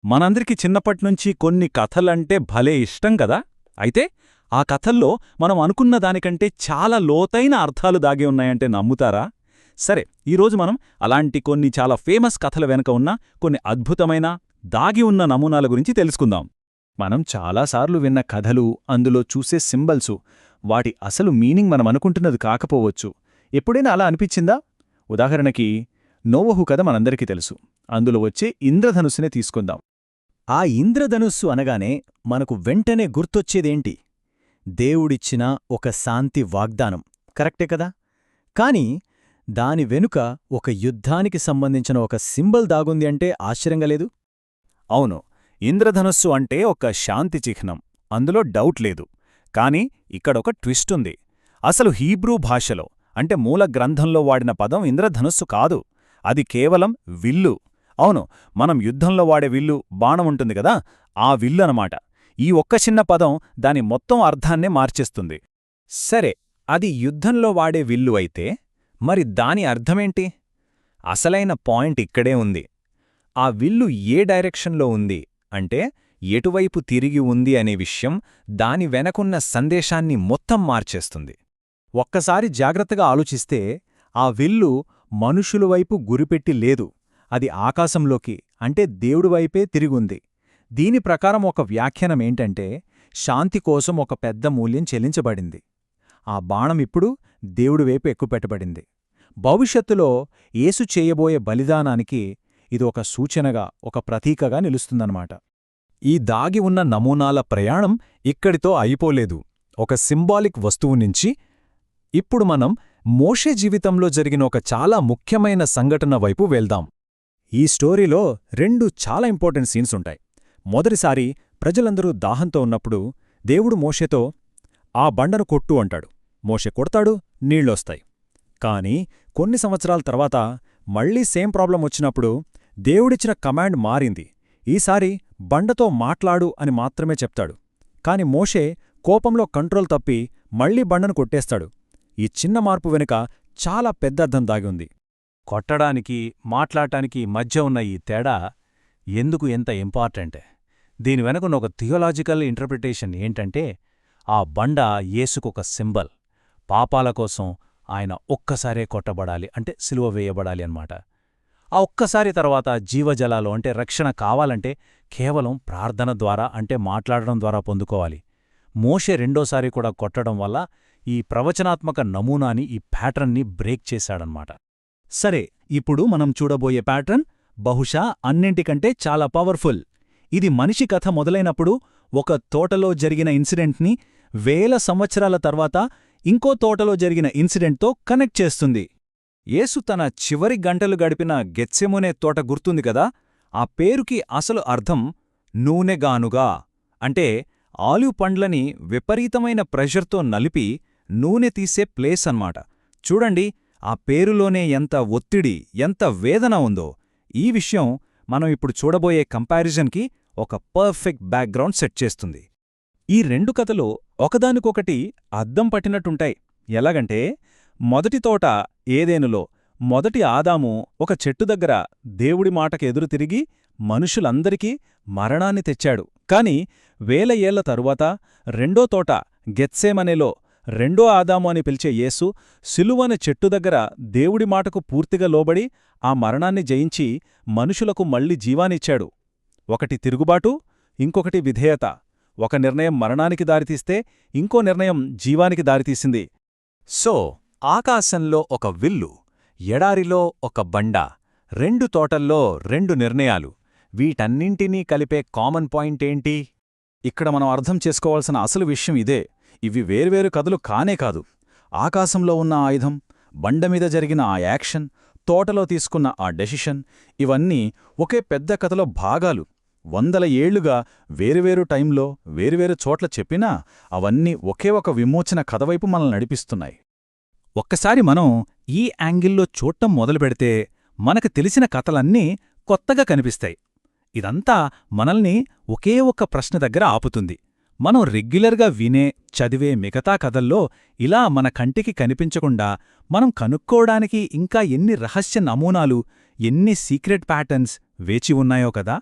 మనందరికీ చిన్నప్పట్నుంచి కొన్ని కథలంటే భలే ఇష్టం కదా. అయితే ఆ కథల్లో మనం అనుకున్న దానికంటే చాలా లోతైన అర్థాలు దాగి ఉన్నాయంటే నమ్ముతారా? సరే, ఈరోజు మనం అలాంటి కొన్ని చాలా ఫేమస్ కథల వెనుక ఉన్న కొన్ని అద్భుతమైన దాగి ఉన్న నమూనాల గురించి తెలుసుకుందాం. మనం చాలాసార్లు విన్న కథలు, అందులో చూసే సింబల్సు, వాటి అసలు మీనింగ్ మనం అనుకుంటున్నది కాకపోవచ్చు. ఎప్పుడైనా అలా అనిపించిందా? ఉదాహరణకి నోవహు కథ మనందరికీ తెలుసు. అందులో వచ్చే ఇంద్రధనుస్సునే తీసుకుందాం. ఆ ఇంద్రధనుస్సు అనగానే మనకు వెంటనే గుర్తొచ్చేదేంటి? దేవుడిచ్చిన ఒక శాంతి వాగ్దానం, కరెక్టే కదా? కాని దాని వెనుక ఒక యుద్ధానికి సంబంధించిన ఒక సింబల్ దాగుంది అంటే ఆశ్చర్యంగా లేదు? అవును, ఇంద్రధనుస్సు అంటే ఒక శాంతి చిహ్నం, అందులో డౌట్ లేదు. కాని ఇక్కడొక ట్విస్టుంది. అసలు హీబ్రూ భాషలో అంటే మూల గ్రంథంలో వాడిన పదం ఇంద్రధనుస్సు కాదు, అది కేవలం విల్లు. అవును, మనం యుద్ధంలో వాడే విల్లు, బాణం ఉంటుంది కదా, ఆ విల్లు అనమాట. ఈ ఒక్క చిన్న పదం దాని మొత్తం అర్థాన్నే మార్చేస్తుంది. సరే, అది యుద్ధంలో వాడే విల్లు అయితే మరి దాని అర్థమేంటి? అసలైన పాయింట్ ఇక్కడే ఉంది. ఆ విల్లు ఏ డైరెక్షన్లో ఉంది అంటే ఎటువైపు తిరిగి ఉంది అనే విషయం దాని వెనకున్న సందేశాన్ని మొత్తం మార్చేస్తుంది. ఒక్కసారి జాగ్రత్తగా ఆలోచిస్తే ఆ విల్లు మనుషుల వైపు గురిపెట్టి లేదు, అది ఆకాశంలోకి అంటే దేవుడివైపే తిరిగుంది. దీని ప్రకారం ఒక వ్యాఖ్యానమేంటంటే శాంతి కోసం ఒక పెద్ద మూల్యం చెల్లించబడింది. ఆ బాణం ఇప్పుడు దేవుడివైపు ఎక్కుపెట్టబడింది. భవిష్యత్తులో యేసు చేయబోయే బలిదానానికి ఇది ఒక సూచనగా, ఒక ప్రతీకగా నిలుస్తుందన్నమాట. ఈ దాగి ఉన్న నమూనాల ప్రయాణం ఇక్కడితో అయిపోలేదు. ఒక సింబాలిక్ వస్తువు నుంచి ఇప్పుడు మనం మోషే జీవితంలో జరిగిన ఒక చాలా ముఖ్యమైన సంఘటన వైపు వెళ్దాం. ఈ స్టోరీలో రెండు చాలా ఇంపార్టెంట్ సీన్స్ ఉంటాయి. మొదటిసారి ప్రజలందరూ దాహంతో ఉన్నప్పుడు దేవుడు మోషేతో ఆ బండను కొట్టు అంటాడు. మోషే కొడతాడు, నీళ్లొస్తాయి. కాని కొన్ని సంవత్సరాల తర్వాత మళ్లీ సేమ్ ప్రాబ్లం వచ్చినప్పుడు దేవుడిచ్చిన కమాండ్ మారింది. ఈసారి బండతో మాట్లాడు అని మాత్రమే చెప్తాడు. కాని మోషే కోపంలో కంట్రోల్ తప్పి మళ్లీ బండను కొట్టేస్తాడు. ఈ చిన్న మార్పు వెనుక చాలా పెద్ద అర్థం దాగి ఉంది. కొట్టడానికి, మాట్లాడటానికి మధ్య ఉన్న ఈ తేడా ఎందుకు ఎంత ఇంపార్టెంట్? దీని వెనుకున్న ఒక థియోలాజికల్ ఇంటర్ప్రిటేషన్ ఏంటంటే, ఆ బండ యేసుకొక సింబల్. పాపాల కోసం ఆయన ఒక్కసారే కొట్టబడాలి, అంటే సిలువ వేయబడాలి అన్నమాట. ఆ ఒక్కసారి తర్వాత జీవజలాలు అంటే రక్షణ కావాలంటే కేవలం ప్రార్థన ద్వారా అంటే మాట్లాడడం ద్వారా పొందుకోవాలి. మోషే రెండోసారి కూడా కొట్టడం వల్ల ఈ ప్రవచనాత్మక నమూనాని, ఈ ప్యాటర్న్ని బ్రేక్ చేశాడనమాట. సరే, ఇప్పుడు మనం చూడబోయే ప్యాటర్న్ బహుశా అన్నింటికంటే చాలా పవర్ఫుల్. ఇది మనిషి కథ మొదలైనప్పుడు ఒక తోటలో జరిగిన ఇన్సిడెంట్ని వేల సంవత్సరాల తర్వాత ఇంకో తోటలో జరిగిన ఇన్సిడెంట్తో కనెక్ట్ చేస్తుంది. యేసు తన చివరి గంటలు గడిపిన గెత్సెమనే తోట గుర్తుంది కదా, ఆ పేరుకి అసలు అర్థం నూనెగానుగా, అంటే ఆలివ్ పండ్లని విపరీతమైన ప్రెషర్తో నలిపి నూనె తీసే ప్లేస్ అన్నమాట. చూడండి, ఆ పేరులోనే ఎంత ఒత్తిడి, ఎంత వేదన ఉందో. ఈ విషయం మనం ఇప్పుడు చూడబోయే కంపారిజన్కి ఒక పర్ఫెక్ట్ బ్యాక్గ్రౌండ్ సెట్ చేస్తుంది. ఈ రెండు కథలు ఒకదానికొకటి అద్దం పట్టినట్టుంటాయి. ఎలాగంటే, మొదటి తోట ఏదేనులో మొదటి ఆదాము ఒక చెట్టు దగ్గర దేవుడి మాటకు ఎదురు తిరిగి మనుషులందరికీ మరణాన్ని తెచ్చాడు. కాని వేల ఏళ్ల తరువాత రెండో తోట గెత్సేమనేలో రెండో ఆదాము అని పిలిచే యేసు సిలువన చెట్టు దగ్గర దేవుడి మాటకు పూర్తిగా లోబడి ఆ మరణాన్ని జయించి మనుషులకు మళ్లీ జీవానిచ్చాడు. ఒకటి తిరుగుబాటు, ఇంకొకటి విధేయత. ఒక నిర్ణయం మరణానికి దారితీస్తే ఇంకో నిర్ణయం జీవానికి దారితీసింది. సో, ఆకాశంలో ఒక విల్లు, ఎడారిలో ఒక బండ, రెండు తోటల్లో రెండు నిర్ణయాలు. వీటన్నింటినీ కలిపే కామన్ పాయింట్ ఏంటి? ఇక్కడ మనం అర్థం చేసుకోవాల్సిన అసలు విషయం ఇదే. ఇవి వేర్వేరు కథలు కానే కాదు. ఆకాశంలో ఉన్న ఆయుధం, బండమీద జరిగిన ఆ యాక్షన్, తోటలో తీసుకున్న ఆ డెసిషన్, ఇవన్నీ ఒకే పెద్ద కథలో భాగాలు. వందల ఏళ్లుగా వేరువేరు టైంలో వేరువేరు చోట్ల చెప్పినా అవన్నీ ఒకే ఒక విమోచన కథవైపు మనల్ని నడిపిస్తున్నాయి. ఒక్కసారి మనం ఈ యాంగిల్లో చూడటం మొదలుపెడితే మనకు తెలిసిన కథలన్నీ కొత్తగా కనిపిస్తాయి. ఇదంతా మనల్ని ఒకే ఒక్క ప్రశ్న దగ్గర ఆపుతుంది. మనం రెగ్యులర్గా వినే, చదివే మిగతా కథల్లో ఇలా మన కంటికి కనిపించకుండా మనం కనుక్కోవడానికి ఇంకా ఎన్ని రహస్య నమూనాలు, ఎన్ని సీక్రెట్ ప్యాటర్న్స్ వేచి ఉన్నాయో కదా.